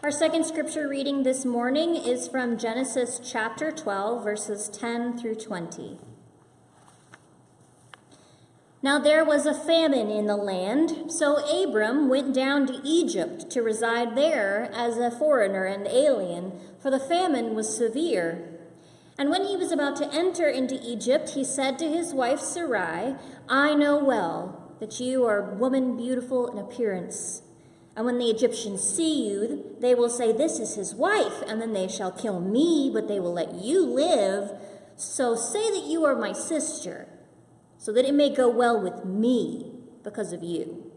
Our second scripture reading this morning is from Genesis chapter 12, verses 10 through 20. Now there was a famine in the land, so Abram went down to Egypt to reside there as a foreigner and alien, for the famine was severe. And when he was about to enter into Egypt, he said to his wife Sarai, I know well that you are a woman beautiful in appearance. And when the Egyptians see you, they will say, this is his wife, and then they shall kill me, but they will let you live. So say that you are my sister, so that it may go well with me because of you,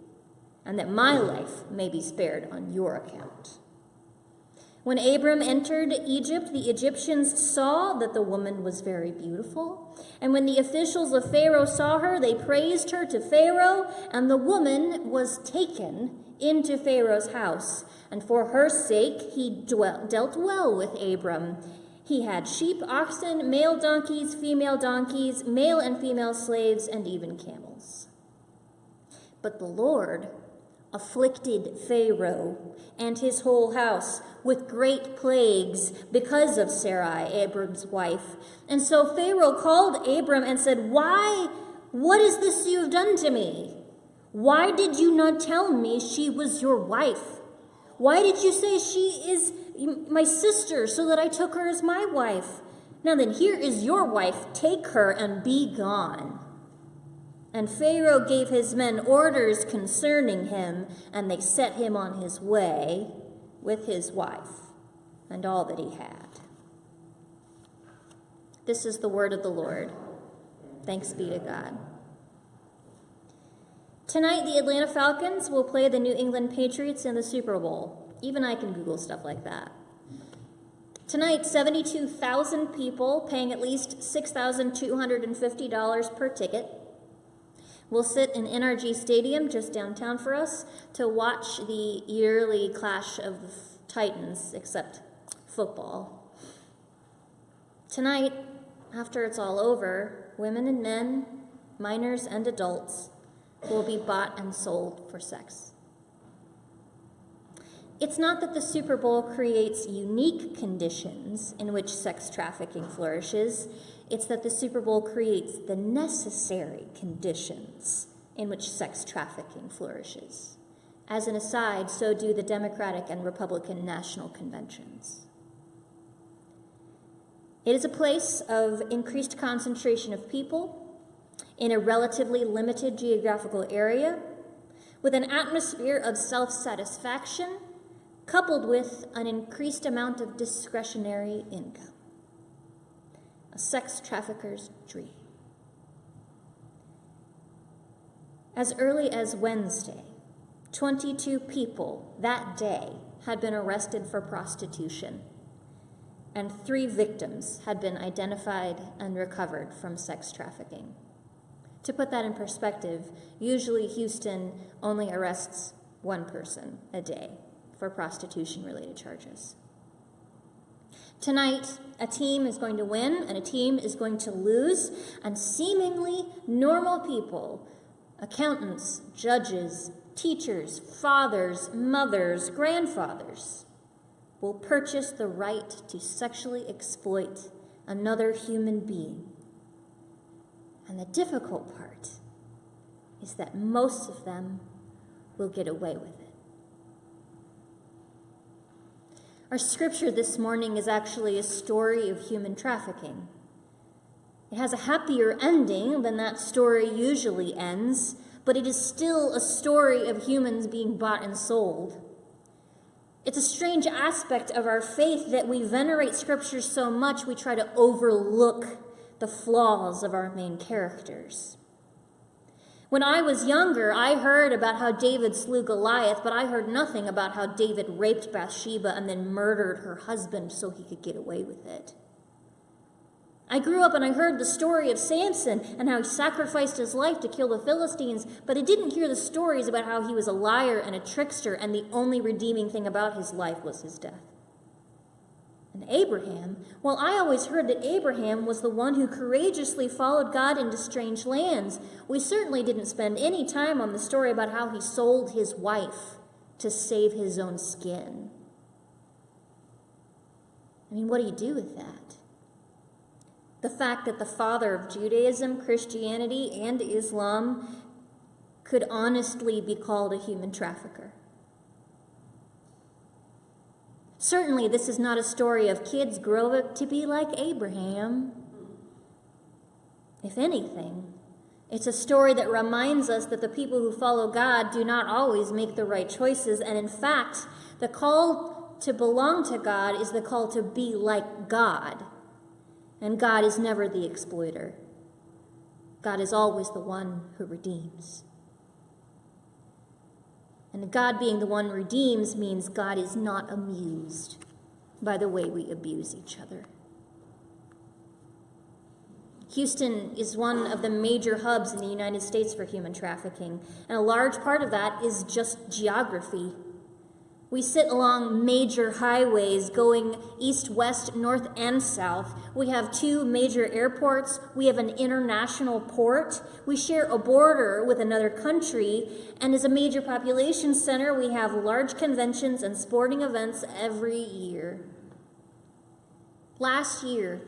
and that my life may be spared on your account. When Abram entered Egypt, the Egyptians saw that the woman was very beautiful. And when the officials of Pharaoh saw her, they praised her to Pharaoh, and the woman was taken into Pharaoh's house. And for her sake he dealt well with Abram. He had sheep, oxen, male donkeys, male and female slaves, and even camels. But the Lord afflicted Pharaoh and his whole house with great plagues because of Sarai, Abram's wife. And so Pharaoh called Abram and said, what is this you have done to me? Why did you not tell me she was your wife? Why did you say she is my sister so that I took her as my wife? Now then, here is your wife. Take her and be gone. And Pharaoh gave his men orders concerning him, and they set him on his way with his wife and all that he had. This is the word of the Lord. Thanks be to God. Tonight, the Atlanta Falcons will play the New England Patriots in the Super Bowl. Even I can Google stuff like that. Tonight, 72,000 people paying at least $6,250 per ticket will sit in NRG Stadium just downtown for us to watch the yearly clash of the Titans, except football. Tonight, after it's all over, women and men, minors and adults, will be bought and sold for sex. It's not that the Super Bowl creates unique conditions in which sex trafficking flourishes. It's that the Super Bowl creates the necessary conditions in which sex trafficking flourishes. As an aside, so do the Democratic and Republican national conventions. It is a place of increased concentration of people in a relatively limited geographical area, with an atmosphere of self-satisfaction coupled with an increased amount of discretionary income. A sex trafficker's dream. As early as Wednesday, 22 people that day had been arrested for prostitution, and 3 victims had been identified and recovered from sex trafficking. To put that in perspective, usually Houston only arrests 1 person a day for prostitution-related charges. Tonight, a team is going to win and a team is going to lose, and seemingly normal people, accountants, judges, teachers, fathers, mothers, grandfathers, will purchase the right to sexually exploit another human being. And the difficult part is that most of them will get away with it. Our scripture this morning is actually a story of human trafficking. It has a happier ending than that story usually ends, but it is still a story of humans being bought and sold. It's a strange aspect of our faith that we venerate scripture so much we try to overlook the flaws of our main characters. When I was younger, I heard about how David slew Goliath, but I heard nothing about how David raped Bathsheba and then murdered her husband so he could get away with it. I grew up and I heard the story of Samson and how he sacrificed his life to kill the Philistines, but I didn't hear the stories about how he was a liar and a trickster and the only redeeming thing about his life was his death. And Abraham, well, I always heard that Abraham was the one who courageously followed God into strange lands. We certainly didn't spend any time on the story about how he sold his wife to save his own skin. I mean, what do you do with that? The fact that the father of Judaism, Christianity, and Islam could honestly be called a human trafficker. Certainly, this is not a story of kids grow up to be like Abraham. If anything, it's a story that reminds us that the people who follow God do not always make the right choices, and in fact, the call to belong to God is the call to be like God. And God is never the exploiter. God is always the one who redeems. And God being the one who redeems means God is not amused by the way we abuse each other. Houston is one of the major hubs in the United States for human trafficking, and a large part of that is just geography. We sit along major highways going east, west, north, and south. We have 2 major airports. We have an international port. We share a border with another country. And as a major population center, we have large conventions and sporting events every year. Last year,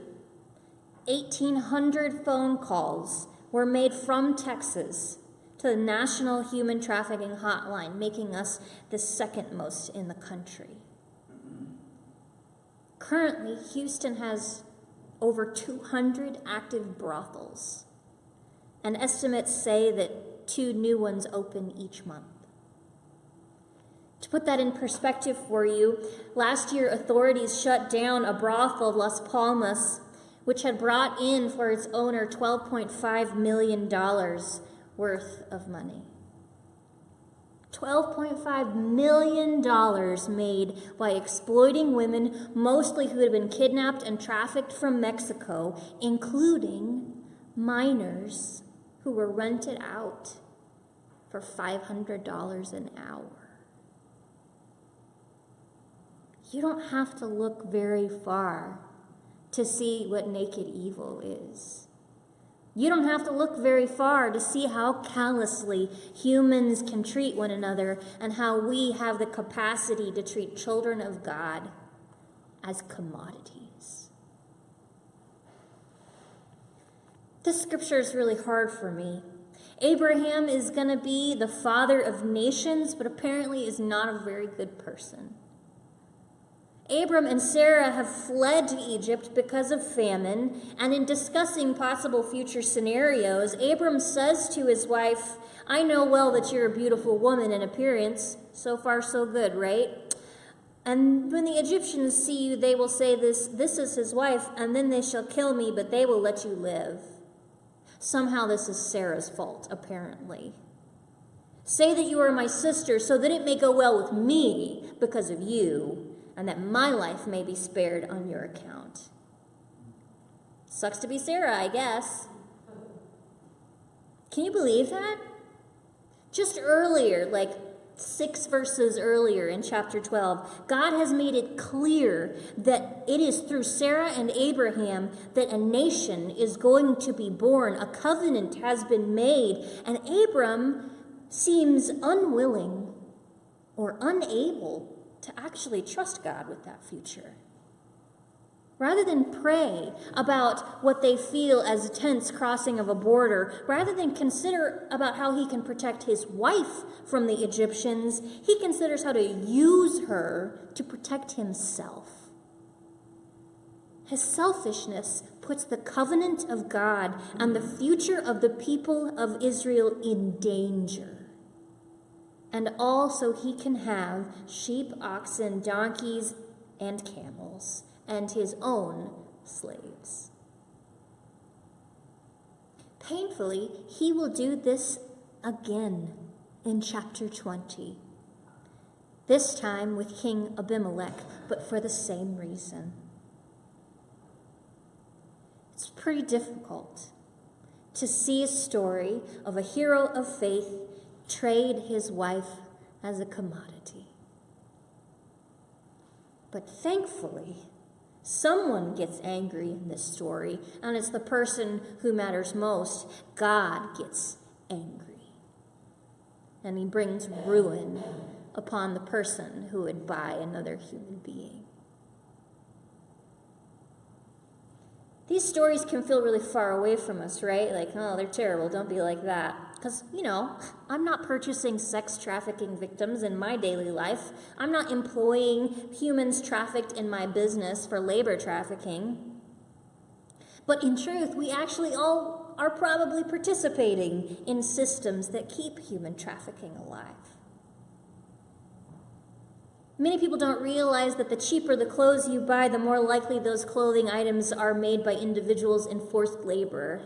1,800 phone calls were made from Texas to the National Human Trafficking Hotline, making us the second most in the country. Currently, Houston has over 200 active brothels, and estimates say that 2 new ones open each month. To put that in perspective for you, last year authorities shut down a brothel, Las Palmas, which had brought in for its owner $12.5 million worth of money. $12.5 million made by exploiting women, mostly who had been kidnapped and trafficked from Mexico, including minors who were rented out for $500 an hour. You don't have to look very far to see what naked evil is. You don't have to look very far to see how callously humans can treat one another and how we have the capacity to treat children of God as commodities. This scripture is really hard for me. Abraham is going to be the father of nations, but apparently is not a very good person. Abram and Sarah have fled to Egypt because of famine, and in discussing possible future scenarios, Abram says to his wife, "I know well that you're a beautiful woman in appearance. So far, so good, right? And when the Egyptians see you, they will say this is his wife, and then they shall kill me, but they will let you live." Somehow this is Sarah's fault, apparently. "Say that you are my sister, so that it may go well with me because of you, and that my life may be spared on your account." Sucks to be Sarah, I guess. Can you believe that? Just earlier, like 6 verses earlier in chapter 12, God has made it clear that it is through Sarah and Abraham that a nation is going to be born. A covenant has been made, and Abram seems unwilling or unable to actually trust God with that future. Rather than pray about what they feel as a tense crossing of a border, rather than consider about how he can protect his wife from the Egyptians, he considers how to use her to protect himself. His selfishness puts the covenant of God and the future of the people of Israel in danger. And all so he can have sheep, oxen, donkeys, and camels, and his own slaves. Painfully, he will do this again in chapter 20. This time with King Abimelech, but for the same reason. It's pretty difficult to see a story of a hero of faith trade his wife as a commodity. But thankfully, someone gets angry in this story, and it's the person who matters most. God gets angry, and he brings ruin upon the person who would buy another human being. These stories can feel really far away from us, right? Like, oh, they're terrible, don't be like that. Because, I'm not purchasing sex trafficking victims in my daily life. I'm not employing humans trafficked in my business for labor trafficking. But in truth, we actually all are probably participating in systems that keep human trafficking alive. Many people don't realize that the cheaper the clothes you buy, the more likely those clothing items are made by individuals in forced labor.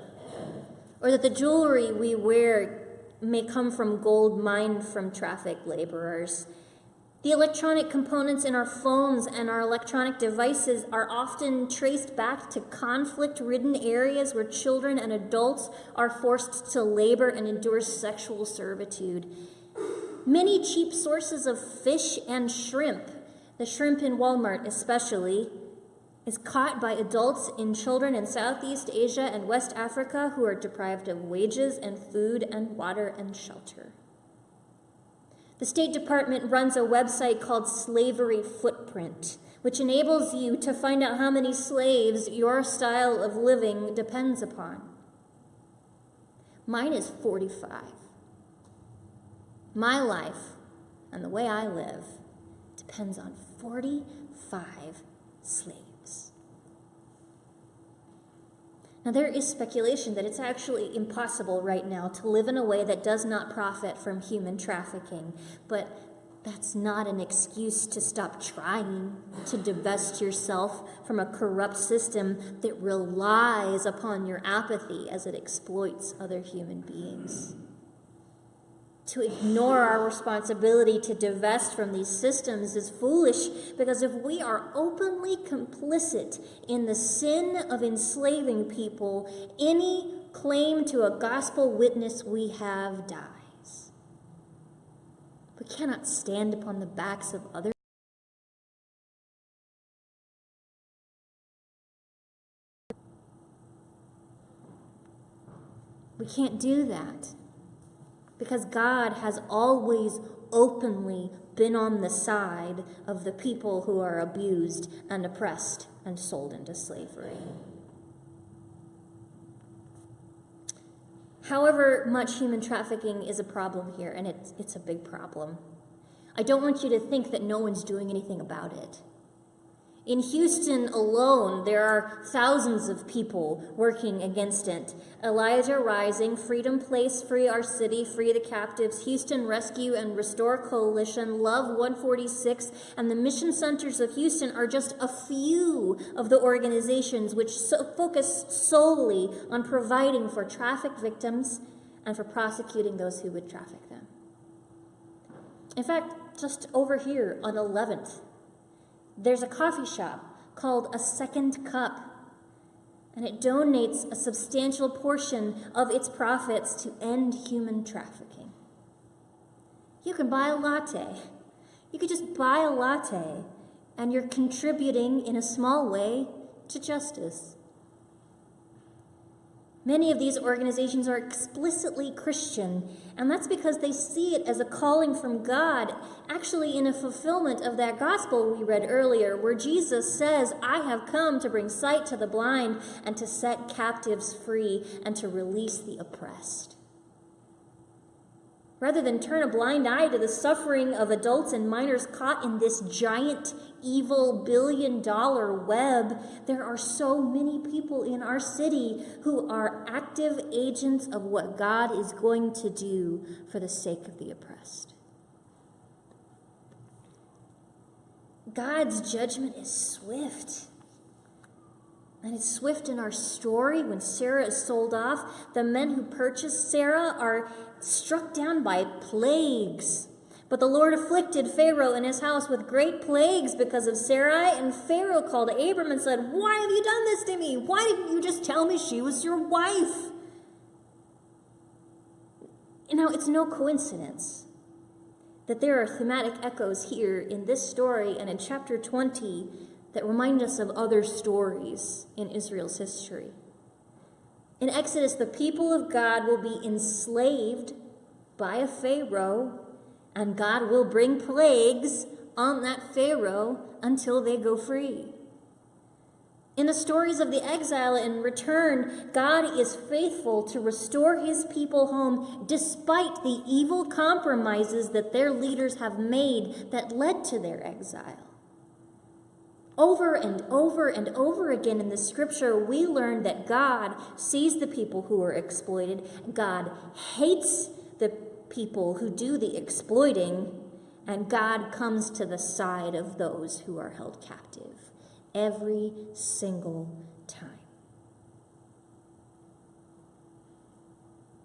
Or that the jewelry we wear may come from gold mined from trafficked laborers. The electronic components in our phones and our electronic devices are often traced back to conflict-ridden areas where children and adults are forced to labor and endure sexual servitude. Many cheap sources of fish and shrimp, the shrimp in Walmart especially, is caught by adults and children in Southeast Asia and West Africa who are deprived of wages and food and water and shelter. The State Department runs a website called Slavery Footprint, which enables you to find out how many slaves your style of living depends upon. Mine is 45. My life and the way I live depends on 45 slaves. Now, there is speculation that it's actually impossible right now to live in a way that does not profit from human trafficking, but that's not an excuse to stop trying to divest yourself from a corrupt system that relies upon your apathy as it exploits other human beings. To ignore our responsibility to divest from these systems is foolish, because if we are openly complicit in the sin of enslaving people, any claim to a gospel witness we have dies. We cannot stand upon the backs of others. We can't do that. Because God has always openly been on the side of the people who are abused and oppressed and sold into slavery. However much human trafficking is a problem here, and it's a big problem, I don't want you to think that no one's doing anything about it. In Houston alone, there are thousands of people working against it. Elijah Rising, Freedom Place, Free Our City, Free the Captives, Houston Rescue and Restore Coalition, Love 146, and the Mission Centers of Houston are just a few of the organizations which focus solely on providing for traffic victims and for prosecuting those who would traffic them. In fact, just over here on 11th, there's a coffee shop called A Second Cup, and it donates a substantial portion of its profits to end human trafficking. You can buy a latte. You could just buy a latte, and you're contributing in a small way to justice. Many of these organizations are explicitly Christian, and that's because they see it as a calling from God, actually in a fulfillment of that gospel we read earlier, where Jesus says, "I have come to bring sight to the blind and to set captives free and to release the oppressed." Rather than turn a blind eye to the suffering of adults and minors caught in this giant, evil, billion-dollar web, there are so many people in our city who are active agents of what God is going to do for the sake of the oppressed. God's judgment is swift. And it's swift in our story. When Sarah is sold off, the men who purchased Sarah are struck down by plagues. But the Lord afflicted Pharaoh and his house with great plagues because of Sarai, and Pharaoh called Abram and said, "Why have you done this to me? Why didn't you just tell me she was your wife?" Now, it's no coincidence that there are thematic echoes here in this story and in chapter 20 that remind us of other stories in Israel's history. In Exodus, the people of God will be enslaved by a Pharaoh, and God will bring plagues on that Pharaoh until they go free. In the stories of the exile, in return, God is faithful to restore his people home despite the evil compromises that their leaders have made that led to their exile. Over and over and over again in the scripture, we learn that God sees the people who are exploited. God hates the people who do the exploiting, and God comes to the side of those who are held captive every single time.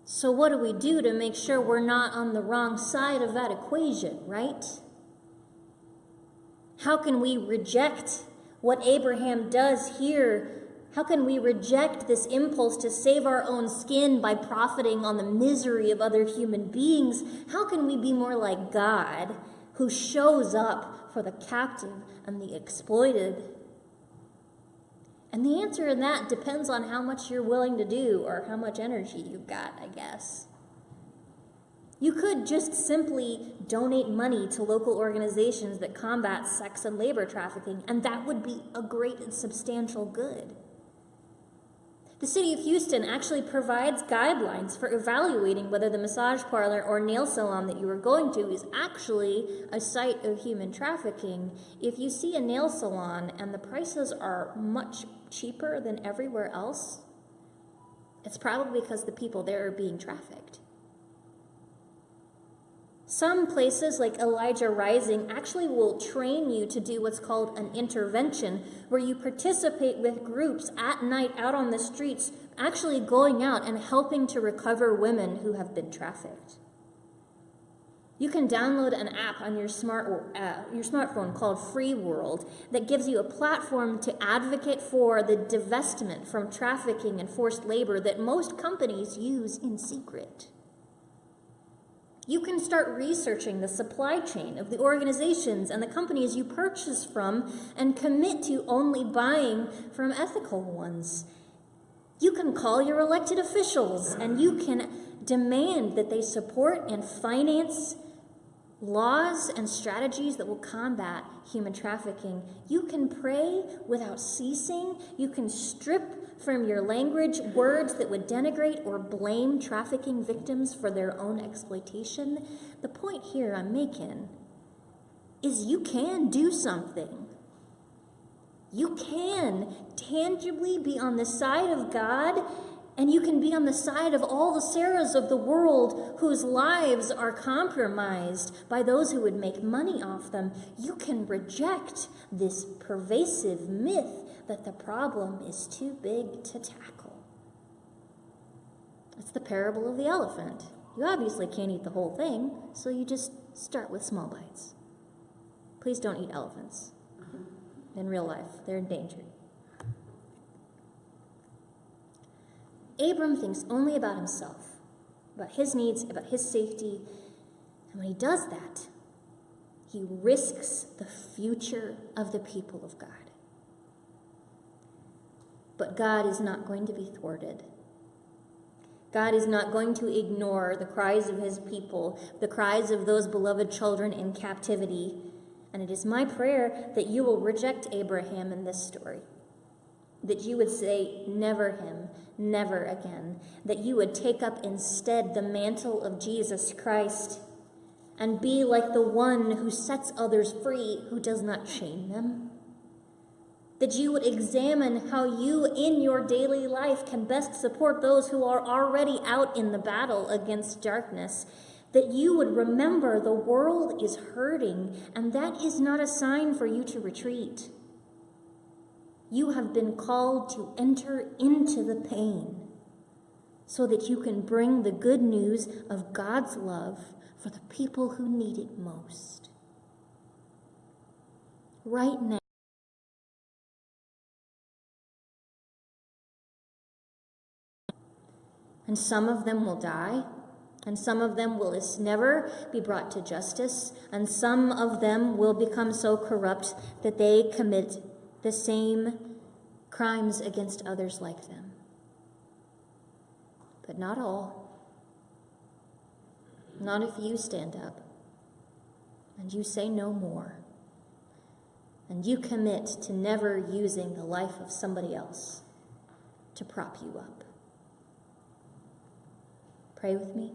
So what do we do to make sure we're not on the wrong side of that equation, right? How can we reject what Abraham does here? How can we reject this impulse to save our own skin by profiting on the misery of other human beings? How can we be more like God, who shows up for the captive and the exploited? And the answer in that depends on how much you're willing to do or how much energy you've got, I guess. You could just simply donate money to local organizations that combat sex and labor trafficking, and that would be a great and substantial good. The city of Houston actually provides guidelines for evaluating whether the massage parlor or nail salon that you are going to is actually a site of human trafficking. If you see a nail salon and the prices are much cheaper than everywhere else, it's probably because the people there are being trafficked. Some places like Elijah Rising actually will train you to do what's called an intervention, where you participate with groups at night out on the streets, actually going out and helping to recover women who have been trafficked. You can download an app on your smartphone called Free World that gives you a platform to advocate for the divestment from trafficking and forced labor that most companies use in secret. You can start researching the supply chain of the organizations and the companies you purchase from and commit to only buying from ethical ones. You can call your elected officials and you can demand that they support and finance laws and strategies that will combat human trafficking. You can pray without ceasing. You can strip from your language words that would denigrate or blame trafficking victims for their own exploitation. The point here I'm making is you can do something. You can tangibly be on the side of God, and you can be on the side of all the Sarahs of the world whose lives are compromised by those who would make money off them. You can reject this pervasive myth that the problem is too big to tackle. It's the parable of the elephant. You obviously can't eat the whole thing, so you just start with small bites. Please don't eat elephants. In real life, they're endangered. Abram thinks only about himself, about his needs, about his safety. And when he does that, he risks the future of the people of God. But God is not going to be thwarted. God is not going to ignore the cries of his people, the cries of those beloved children in captivity. And it is my prayer that you will reject Abraham in this story. That you would say, never him, never again. That you would take up instead the mantle of Jesus Christ and be like the one who sets others free, who does not shame them. That you would examine how you in your daily life can best support those who are already out in the battle against darkness. That you would remember the world is hurting, and that is not a sign for you to retreat. You have been called to enter into the pain so that you can bring the good news of God's love for the people who need it most. Right now, and some of them will die, and some of them will never be brought to justice, and some of them will become so corrupt that they commit the same crimes against others like them. But not all. Not if you stand up and you say no more. and you commit to never using the life of somebody else to prop you up. Pray with me.